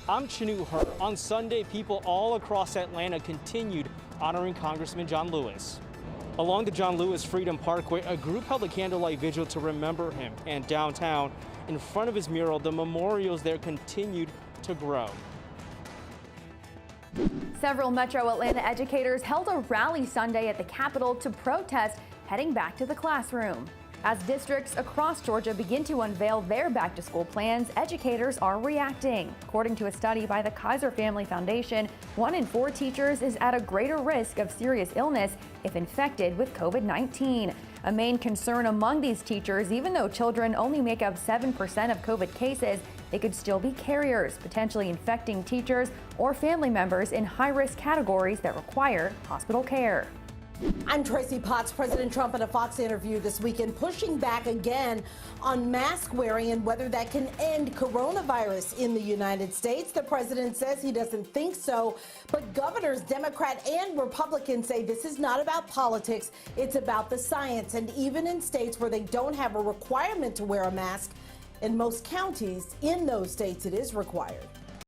I'm Chanu Her. On Sunday, people all across Atlanta continued honoring Congressman John Lewis. Along the John Lewis Freedom Parkway, a group held a candlelight vigil to remember him. And downtown, in front of his mural, the memorials there continued to grow. Several Metro Atlanta educators held a rally Sunday at the Capitol to protest heading back to the classroom. As districts across Georgia begin to unveil their back-to-school plans, educators are reacting. According to a study by the Kaiser Family Foundation, 1 in 4 teachers is at a greater risk of serious illness if infected with COVID-19. A main concern among these teachers, even though children only make up 7% of COVID cases, they could still be carriers, potentially infecting teachers or family members in high-risk categories that require hospital care. I'm Tracy Potts. President Trump in a Fox interview this weekend pushing back again on mask wearing and whether that can end coronavirus in the United States. The president says he doesn't think so, but governors, Democrat and Republican, say this is not about politics, it's about the science. And even in states where they don't have a requirement to wear a mask, in most counties in those states it is required.